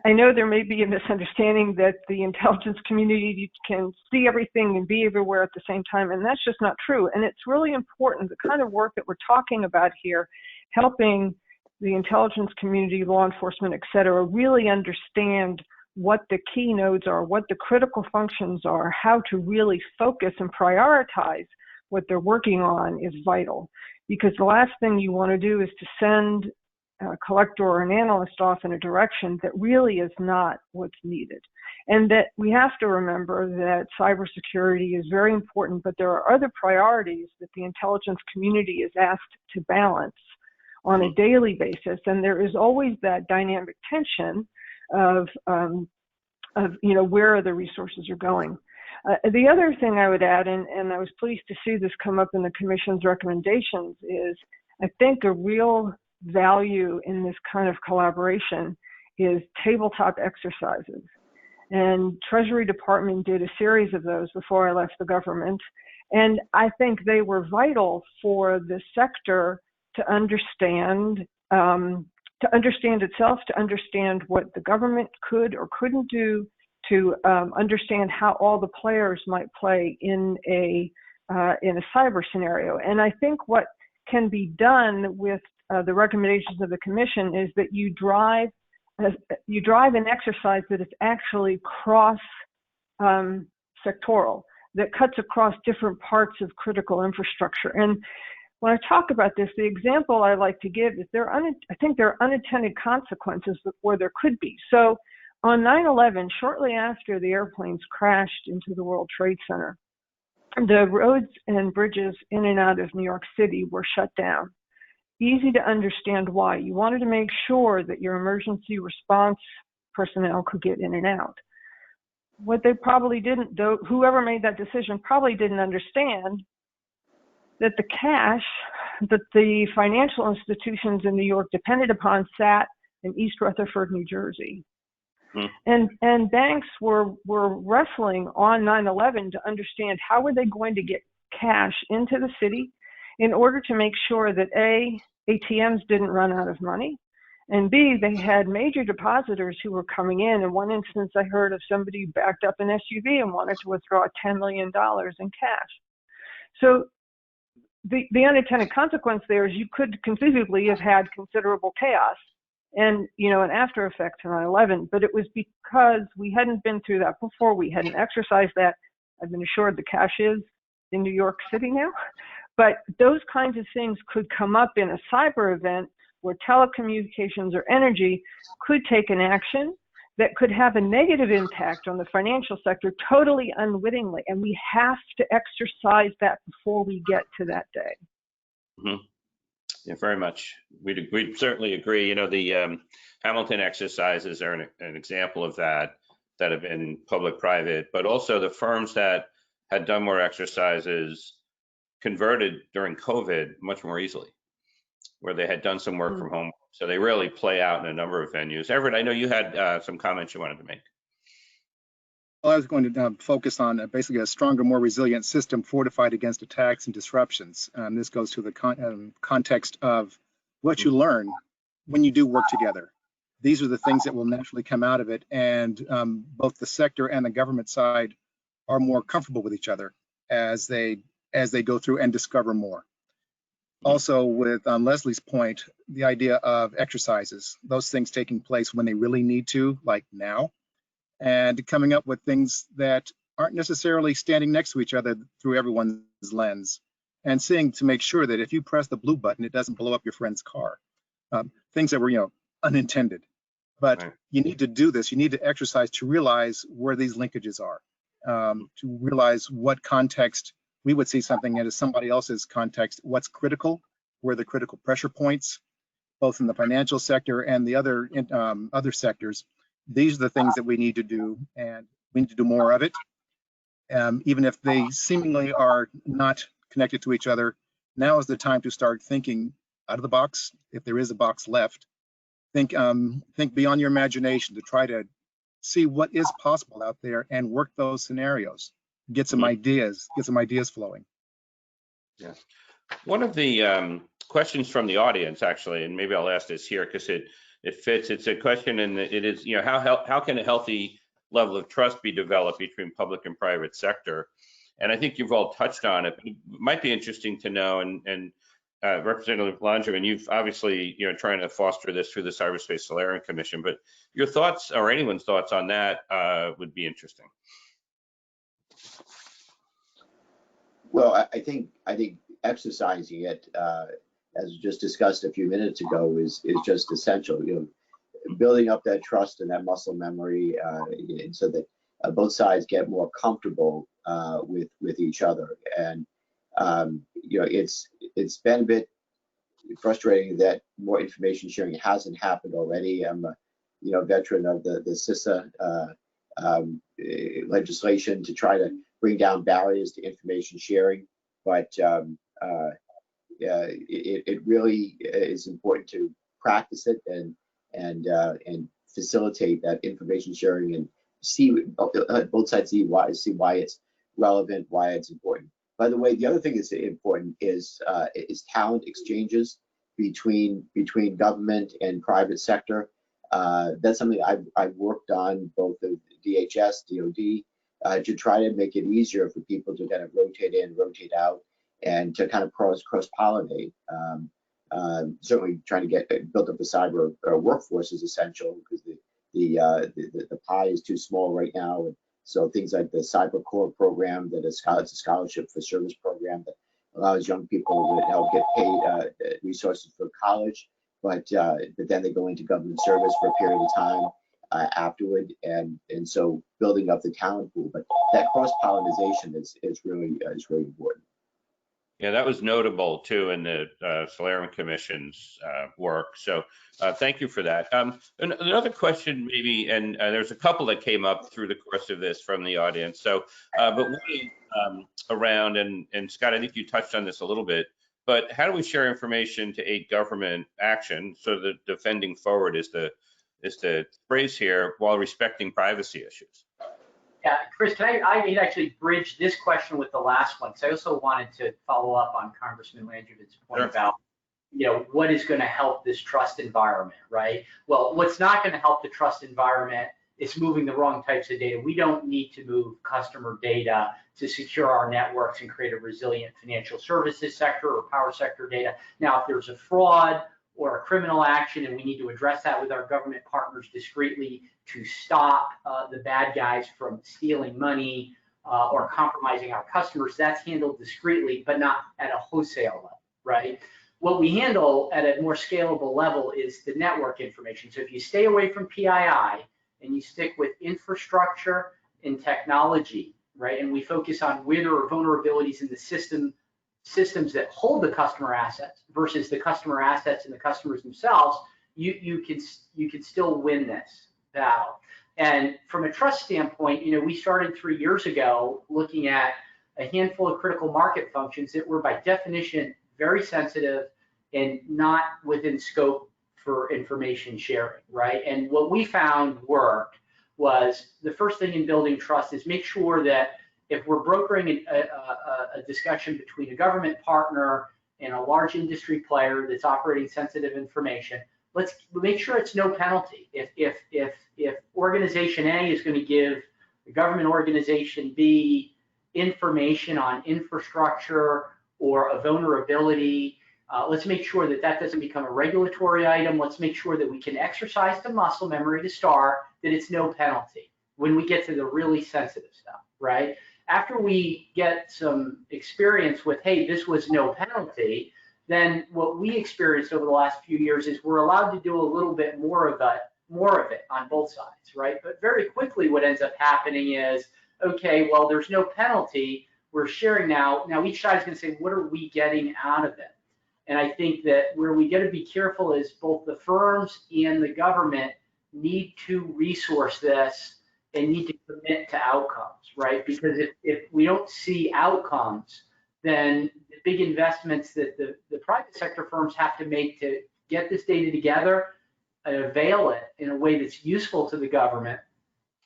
G: I know there may be a misunderstanding that the intelligence community can see everything and be everywhere at the same time, and that's just not true. And it's really important, the kind of work that we're talking about here, helping the intelligence community, law enforcement, et cetera, really understand what the key nodes are, what the critical functions are, how to really focus and prioritize what they're working on is vital. Because the last thing you want to do is to send a collector or an analyst off in a direction that really is not what's needed. And that we have to remember that cybersecurity is very important, but there are other priorities that the intelligence community is asked to balance on a daily basis. And there is always that dynamic tension of where the resources are going. The other thing I would add, and I was pleased to see this come up in the Commission's recommendations, is I think a real value in this kind of collaboration is tabletop exercises. And Treasury Department did a series of those before I left the government. And I think they were vital for the sector to understand itself, to understand what the government could or couldn't do, to understand how all the players might play in a cyber scenario. And I think what can be done with the recommendations of the Commission is that you drive an exercise that is actually cross-sectoral, that cuts across different parts of critical infrastructure. And when I talk about this, the example I like to give is I think there are unintended consequences where there could be. So on 9/11, shortly after the airplanes crashed into the World Trade Center, the roads and bridges in and out of New York City were shut down. Easy to understand why. You wanted to make sure that your emergency response personnel could get in and out. What they probably didn't, though, whoever made that decision probably didn't understand that the cash that the financial institutions in New York depended upon sat in East Rutherford, New Jersey. And banks were wrestling on 9/11 to understand how were they going to get cash into the city in order to make sure that A, ATMs didn't run out of money, and B, they had major depositors who were coming in. In one instance, I heard of somebody backed up an SUV and wanted to withdraw $10 million in cash. So the unintended consequence there is you could conceivably have had considerable chaos and an after effect to 9/11, but it was because we hadn't been through that before. We hadn't exercised that. I've been assured the cash is in New York City now, but those kinds of things could come up in a cyber event where telecommunications or energy could take an action that could have a negative impact on the financial sector totally unwittingly, and we have to exercise that before we get to that day.
E: Mm-hmm. Yeah, very much. We'd certainly agree. The Hamilton exercises are an example of that have been public-private, but also the firms that had done more exercises converted during COVID much more easily, where they had done some work from home. So they really play out in a number of venues. Everett, I know you had some comments you wanted to make.
I: Well, I was going to focus on basically a stronger, more resilient system fortified against attacks and disruptions. This goes to the context of what you learn when you do work together. These are the things that will naturally come out of it, and both the sector and the government side are more comfortable with each other as they go through and discover more. Also, with Leslie's point, the idea of exercises, those things taking place when they really need to, like now, and coming up with things that aren't necessarily standing next to each other through everyone's lens, and seeing to make sure that if you press the blue button, it doesn't blow up your friend's car. Things that were, unintended. But right. You need to do this. You need to exercise to realize where these linkages are, to realize what context we would see something into somebody else's context, what's critical, where the critical pressure points, both in the financial sector and the other sectors. These are the things that we need to do, and we need to do more of it. Even if they seemingly are not connected to each other, now is the time to start thinking out of the box, if there is a box left. Think beyond your imagination to try to see what is possible out there and work those scenarios. Get some ideas flowing.
E: Yeah. One of the questions from the audience, actually, and maybe I'll ask this here because it fits. It's a question, and it is, how can a healthy level of trust be developed between public and private sector? And I think you've all touched on it, but it might be interesting to know, and Representative Langevin, you've obviously, trying to foster this through the Cyberspace Solarium Commission, but your thoughts, or anyone's thoughts on that, would be interesting.
F: Well, I think exercising it, as just discussed a few minutes ago, is just essential. Building up that trust and that muscle memory, and so that both sides get more comfortable with each other. And it's been a bit frustrating that more information sharing hasn't happened already. I'm a veteran of the CISA legislation to try to bring down barriers to information sharing, but it really is important to practice it and facilitate that information sharing and see both sides see why it's relevant, why it's important. By the way, the other thing that's important is talent exchanges between government and private sector. That's something I've worked on both the DHS, DoD, to try to make it easier for people to kind of rotate in, rotate out, and to kind of cross-pollinate. Certainly trying to build up the cyber workforce is essential because the pie is too small right now. And so things like the Cyber Core program, it's a scholarship for service program that allows young people to help get paid resources for college, but then they go into government service for a period of time afterward, and so building up the talent pool. But that cross-pollination is really important.
E: Yeah, that was notable too in the Solarium Commission's work. So thank you for that. Another question maybe, and there's a couple that came up through the course of this from the audience. So, but one around, and Scott, I think you touched on this a little bit, but how do we share information to aid government action? So the defending forward is the phrase here, while respecting privacy issues.
H: Yeah, Chris, I actually bridge this question with the last one, because I also wanted to follow up on Congressman Langevin's point about, what is going to help this trust environment, right? Well, what's not going to help the trust environment is moving the wrong types of data. We don't need to move customer data to secure our networks and create a resilient financial services sector or power sector data. Now, if there's a fraud or a criminal action, and we need to address that with our government partners discreetly to stop the bad guys from stealing money or compromising our customers, that's handled discreetly, but not at a wholesale level, right? What we handle at a more scalable level is the network information. So if you stay away from PII and you stick with infrastructure and technology, right, and we focus on where there are vulnerabilities in the systems that hold the customer assets versus the customer assets and the customers themselves, you can still win this battle. And from a trust standpoint, we started 3 years ago looking at a handful of critical market functions that were by definition very sensitive and not within scope for information sharing, right? And what we found worked was the first thing in building trust is make sure that if we're brokering a discussion between a government partner and a large industry player that's operating sensitive information, let's make sure it's no penalty. If organization A is going to give the government organization B information on infrastructure or a vulnerability, let's make sure that that doesn't become a regulatory item. Let's make sure that we can exercise the muscle memory to start that it's no penalty when we get to the really sensitive stuff, right? After we get some experience with, hey, this was no penalty, then what we experienced over the last few years is we're allowed to do a little bit more of it on both sides, right? But very quickly what ends up happening is, okay, well, there's no penalty. We're sharing now. Now each side is going to say, what are we getting out of it? And I think that where we got to be careful is both the firms and the government need to resource this and need to commit to outcomes, right? Because if we don't see outcomes, then the big investments that the private sector firms have to make to get this data together and avail it in a way that's useful to the government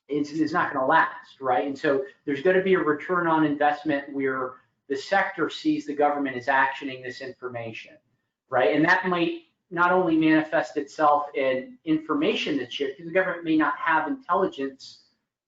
H: is not going to last, right? And so there's going to be a return on investment where the sector sees the government is actioning this information, right? And that might not only manifest itself in information that's shared, because the government may not have intelligence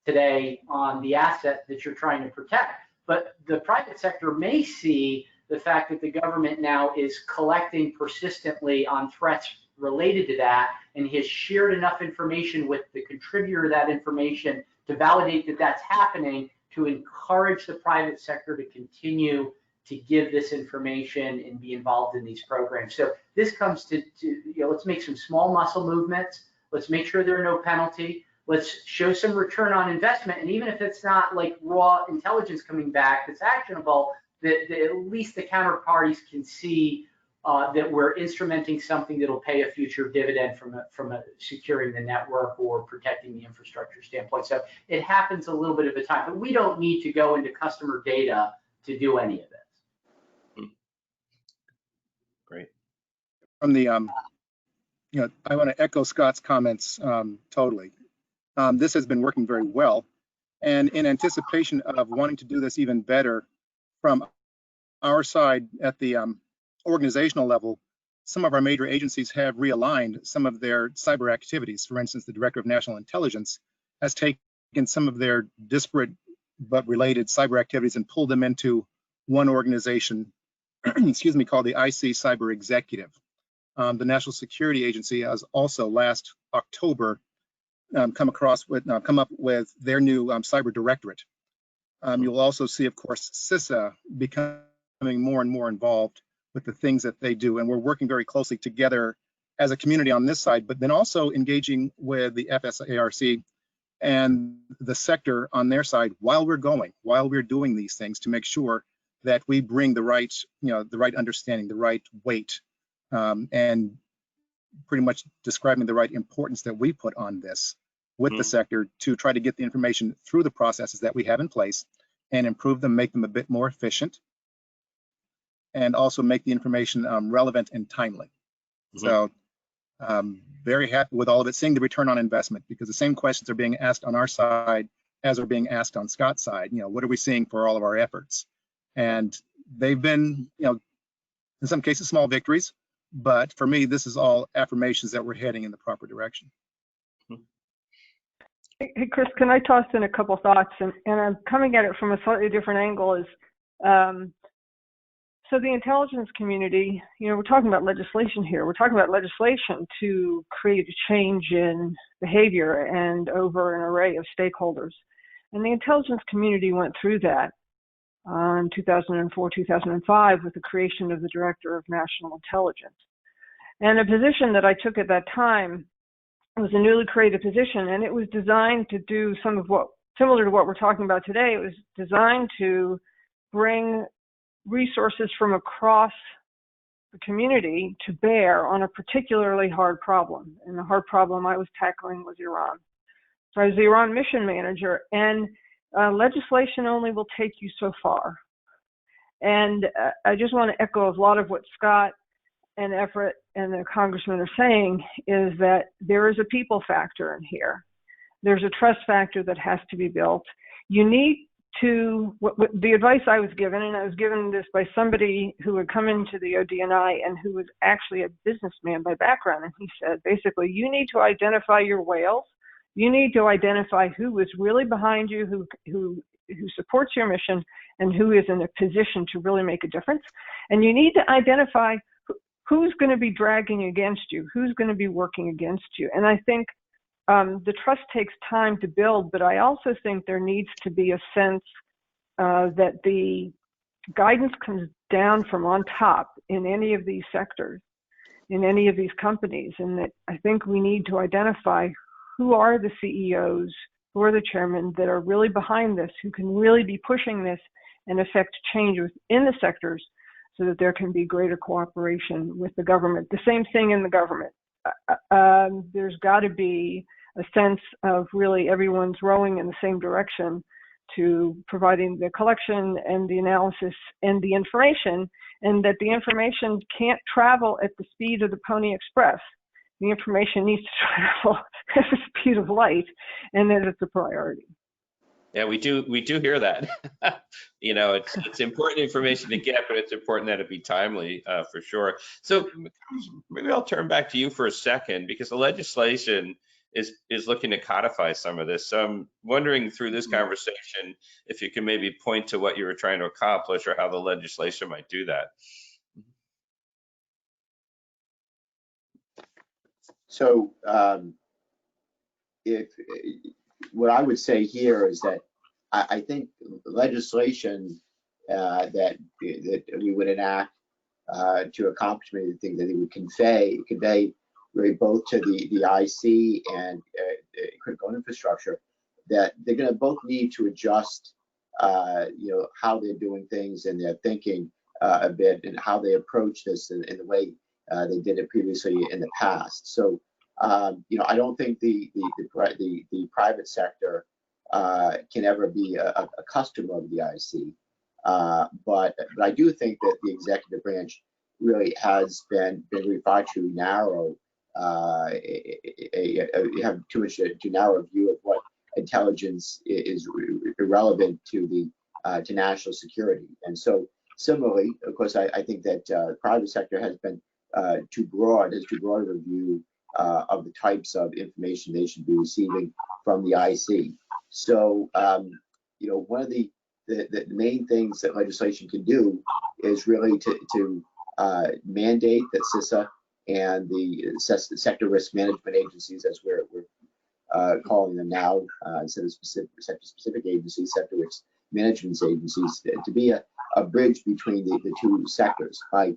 H: today on the asset that you're trying to protect, but the private sector may see the fact that the government now is collecting persistently on threats related to that and has shared enough information with the contributor of that information to validate that that's happening, to encourage the private sector to continue to give this information and be involved in these programs. So this comes to let's make some small muscle movements. Let's make sure there are no penalty. Let's show some return on investment. And even if it's not like raw intelligence coming back that's actionable, that at least the counterparties can see that we're instrumenting something that'll pay a future dividend from securing the network or protecting the infrastructure standpoint. So it happens a little bit at a time, but we don't need to go into customer data to do any of this.
E: Great.
I: From the, I want to echo Scott's comments totally. This has been working very well. And in anticipation of wanting to do this even better from our side at the organizational level, some of our major agencies have realigned some of their cyber activities. For instance, the Director of National Intelligence has taken some of their disparate but related cyber activities and pulled them into one organization, excuse me, called the IC Cyber Executive. The National Security Agency has also last October come up with their new cyber directorate. You'll also see, of course, CISA becoming more and more involved with the things that they do. And we're working very closely together as a community on this side, but then also engaging with the FSARC and the sector on their side while we're doing these things to make sure that we bring the right, the right understanding, the right weight, and pretty much describing the right importance that we put on this with the sector to try to get the information through the processes that we have in place and improve them, make them a bit more efficient, and also make the information relevant and timely. So very happy with all of it, seeing the return on investment, because the same questions are being asked on our side as are being asked on Scott's side. What are we seeing for all of our efforts? And they've been, in some cases, small victories, but for me, this is all affirmations that we're heading in the proper direction.
G: Hey, Chris, can I toss in a couple thoughts? And I'm coming at it from a slightly different angle. So the intelligence community, we're talking about legislation here. We're talking about legislation to create a change in behavior and over an array of stakeholders. And the intelligence community went through that in 2004, 2005 with the creation of the Director of National Intelligence. And a position that I took at that time was a newly created position, and it was designed to do some of what, similar to what we're talking about today. It was designed to bring resources from across the community to bear on a particularly hard problem. And the hard problem I was tackling was Iran. So I was the Iran mission manager, and legislation only will take you so far. And I just want to echo a lot of what Scott and Everette and the Congressman are saying, is that there is a people factor in here. There's a trust factor that has to be built. You need to, the advice I was given, and I was given this by somebody who had come into the ODNI and who was actually a businessman by background, and he said, basically, you need to identify your whales. You need to identify who is really behind you, who supports your mission, and who is in a position to really make a difference. And you need to identify who's going to be dragging against you, who's going to be working against you. And I think the trust takes time to build, but I also think there needs to be a sense that the guidance comes down from on top in any of these sectors, in any of these companies, and that I think we need to identify who are the CEOs, who are the chairmen that are really behind this, who can really be pushing this and affect change within the sectors, so that there can be greater cooperation with the government. The same thing in the government. There's got to be a sense of really everyone's rowing in the same direction to providing the collection and the analysis and the information, and that the information can't travel at the speed of the Pony Express. The information needs to travel at the speed of light, and that it's a priority.
E: Yeah, we do hear that. You know, it's important information to get, but it's important that it be timely, for sure. So maybe I'll turn back to you for a second, because the legislation is looking to codify some of this. So I'm wondering through this conversation if you can maybe point to what you were trying to accomplish or how the legislation might do that.
F: So what I would say here is that I think legislation that we would enact to accomplish many of the things that it would convey really both to the IC and critical infrastructure, that they're going to both need to adjust, you know, how they're doing things and their thinking a bit, and how they approach this in the way they did it previously in the past. So, you know, I don't think the private sector can ever be a customer of the IC, but I do think that the executive branch really has been far too narrow. You have too much too narrow a view of what intelligence is irrelevant to to national security. And so similarly, of course, I think that the private sector has been too broad a view of the types of information they should be receiving from the IC. So, you know, one of the main things that legislation can do is really to mandate that CISA and the sector risk management agencies, as we're calling them now, instead of sector-specific agencies, sector risk management agencies, to be a bridge between the two sectors by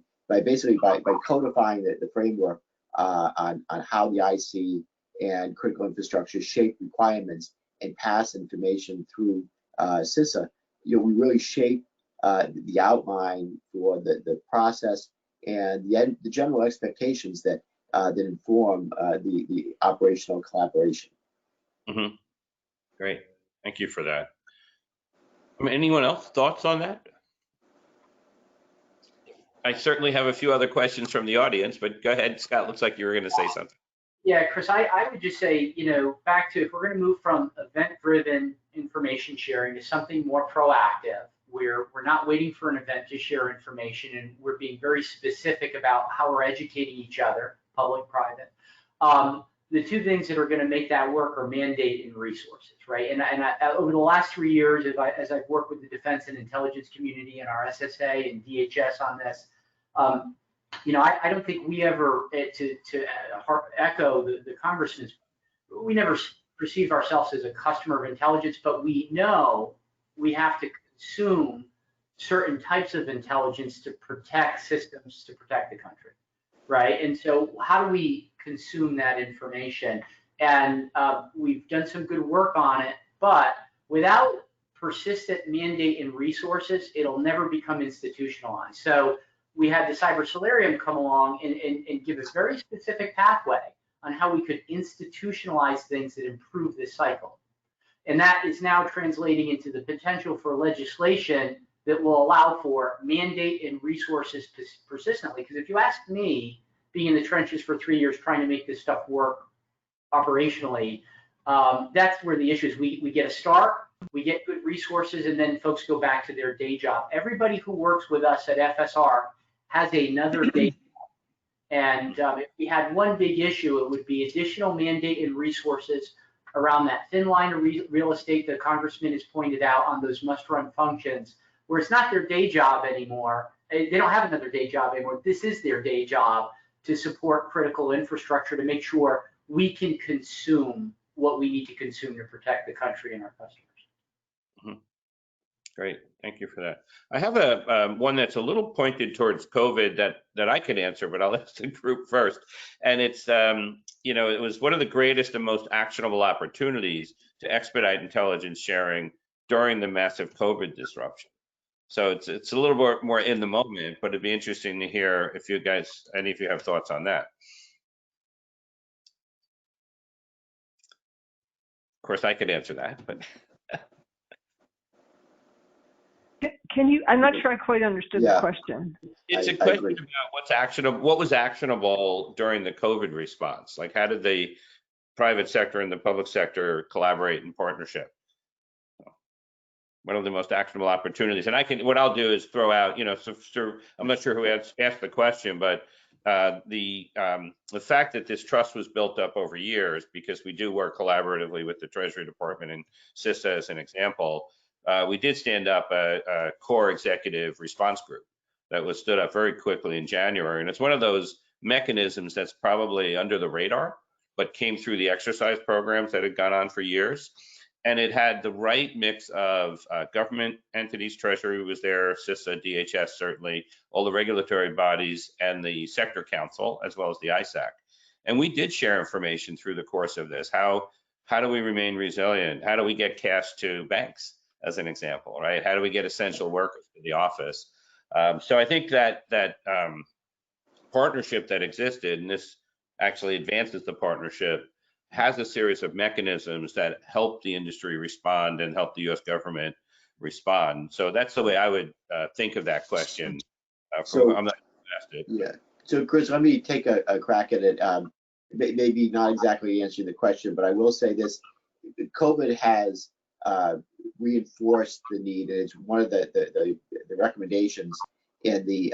F: codifying the framework on how the IC and critical infrastructure shape requirements and pass information through CISA. You know, we really shape the outline for the process and the general expectations that inform the operational collaboration.
E: Mm-hmm. Great, thank you for that. Anyone else thoughts on that? I certainly have a few other questions from the audience, but go ahead, Scott. Looks like you were going to say something.
H: Yeah, Chris, I would just say, you know, back to, if we're going to move from event-driven information sharing to something more proactive, where we're not waiting for an event to share information, and we're being very specific about how we're educating each other, public, private. The two things that are going to make that work are mandate and resources, right? And over the last 3 years, as I've worked with the defense and intelligence community and our SSA and DHS on this, you know, I don't think we ever, to echo the Congressman's, we never perceived ourselves as a customer of intelligence, but we know we have to consume certain types of intelligence to protect systems, to protect the country, right? And so how do we consume that information? And we've done some good work on it, but without persistent mandate and resources, it'll never become institutionalized. So we had the Cyber Solarium come along and give us very specific pathway on how we could institutionalize things that improve this cycle. And that is now translating into the potential for legislation that will allow for mandate and resources persistently. Because if you ask me, being in the trenches for 3 years trying to make this stuff work operationally, that's where the issue is. We get a start, we get good resources, and then folks go back to their day job. Everybody who works with us at FSARC has another day job. And if we had one big issue, it would be additional mandate and resources around that thin line of real estate that Congressman has pointed out on those must-run functions, where it's not their day job anymore. They don't have another day job anymore. This is their day job, to support critical infrastructure, to make sure we can consume what we need to consume to protect the country and our customers.
E: Mm-hmm. Great, thank you for that. I have a one that's a little pointed towards COVID that I could answer, but I'll ask the group first. And it's, you know, it was one of the greatest and most actionable opportunities to expedite intelligence sharing during the massive COVID disruption. So it's a little more in the moment, but it'd be interesting to hear if you guys, any of you have thoughts on that. Of course, I could answer that, but.
G: Can you, I'm not sure I quite understood the question.
E: It's a question about what's actionable, what was actionable during the COVID response? Like, how did the private sector and the public sector collaborate in partnership? What are the most actionable opportunities? And what I'll do is throw out, so I'm not sure who asked the question, but the fact that this trust was built up over years, because we do work collaboratively with the Treasury Department and CISA as an example, we did stand up a core executive response group that was stood up very quickly in January. And it's one of those mechanisms that's probably under the radar, but came through the exercise programs that had gone on for years. And it had the right mix of government entities, Treasury was there, CISA, DHS certainly, all the regulatory bodies, and the Sector Council, as well as the ISAC. And we did share information through the course of this. How do we remain resilient? How do we get cash to banks, as an example, right? How do we get essential workers to the office? So I think that partnership that existed, and this actually advances the partnership, has a series of mechanisms that help the industry respond and help the U.S. government respond. So that's the way I would think of that question. I'm not invested.
F: Yeah. So Chris, let me take a crack at it. Maybe not exactly answering the question, but I will say this: COVID has reinforced the need, and it's one of the recommendations in the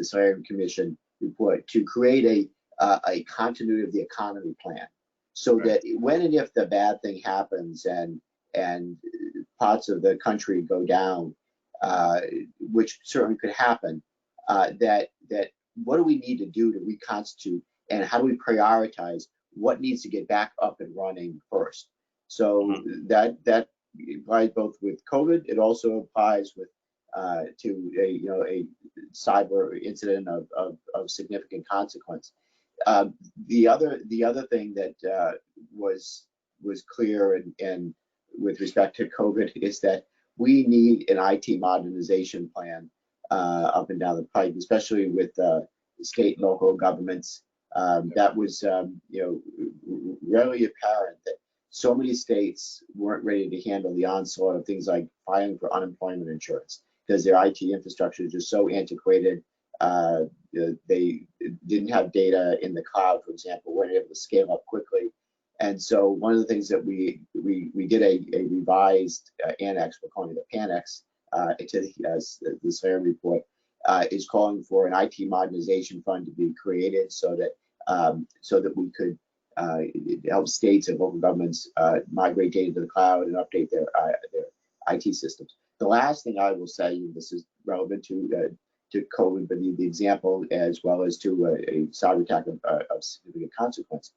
F: Solarium Commission report, to create a continuity of the economy plan, so that when and if the bad thing happens and parts of the country go down, which certainly could happen, that what do we need to do to reconstitute, and how do we prioritize what needs to get back up and running first? So that applies both with COVID. It also applies with to a cyber incident of significant consequence. The other thing that was clear and with respect to COVID is that we need an IT modernization plan up and down the pipe, especially with state and local governments. That was really apparent that so many states weren't ready to handle the onslaught of things like filing for unemployment insurance, because their IT infrastructure is just so antiquated. They didn't have data in the cloud, for example, weren't able to scale up quickly. And so one of the things that we did a revised annex, we're calling it a PANEX, to the Solarium report, is calling for an IT modernization fund to be created so that we could help states and local governments migrate data to the cloud and update their IT systems. The last thing I will say, this is relevant to COVID, but the example as well as to a cyber attack of significant consequence,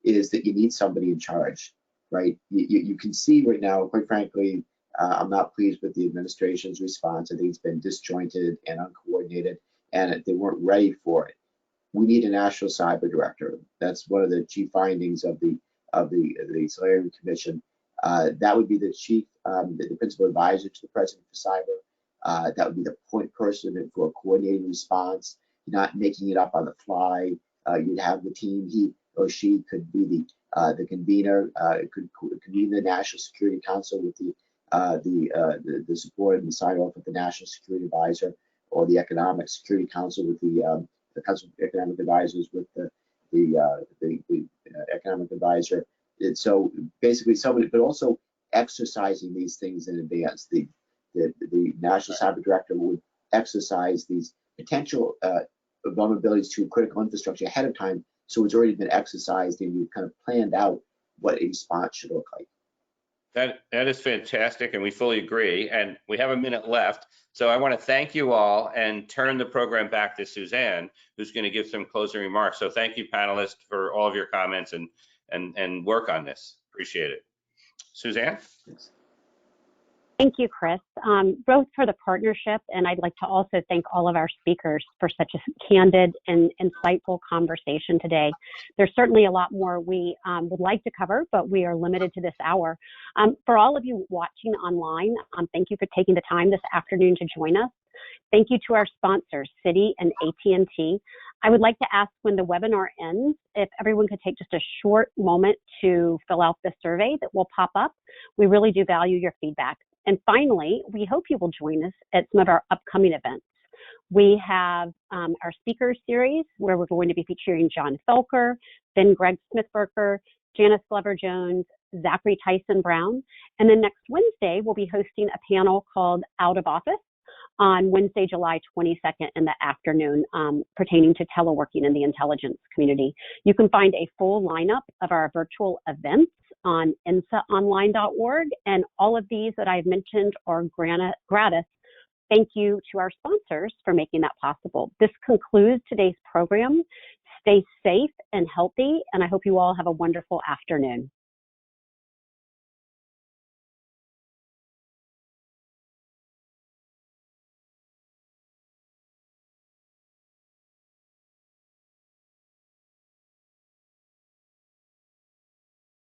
F: is that you need somebody in charge, right? You can see right now, quite frankly, I'm not pleased with the administration's response. I think it's been disjointed and uncoordinated, and they weren't ready for it. We need a national cyber director. That's one of the chief findings of the Solarium Commission. That would be the chief, the principal advisor to the president for cyber. That would be the point person for a coordinated response, not making it up on the fly. You'd have the team. He or she could be the convener. Could convene the National Security Council with the support and the sign off of the National Security Advisor, or the Economic Security Council with the Council of Economic Advisors with the Economic Advisor. And so basically somebody, but also exercising these things in advance. The National Cyber Director would exercise these potential vulnerabilities to critical infrastructure ahead of time, so it's already been exercised and you've kind of planned out what a response should look like.
E: That is fantastic, and we fully agree. And we have a minute left, so I want to thank you all and turn the program back to Suzanne, who's going to give some closing remarks. So thank you, panelists, for all of your comments and work on this. Appreciate it. Suzanne?
C: Thank you, Chris, both for the partnership, and I'd like to also thank all of our speakers for such a candid and insightful conversation today. There's certainly a lot more we would like to cover, but we are limited to this hour. For all of you watching online, thank you for taking the time this afternoon to join us. Thank you to our sponsors, Citi and AT&T. I would like to ask when the webinar ends, if everyone could take just a short moment to fill out the survey that will pop up. We really do value your feedback. And finally, we hope you will join us at some of our upcoming events. We have our speaker series where we're going to be featuring John Felker, then Greg Smithberger, Janice Glover-Jones, Zachary Tyson Brown. And then next Wednesday, we'll be hosting a panel called Out of Office on Wednesday, July 22nd in the afternoon, pertaining to teleworking in the intelligence community. You can find a full lineup of our virtual events on insaonline.org, and all of these that I've mentioned are gratis. Thank you to our sponsors for making that possible. This concludes today's program. Stay safe and healthy, and I hope you all have a wonderful afternoon.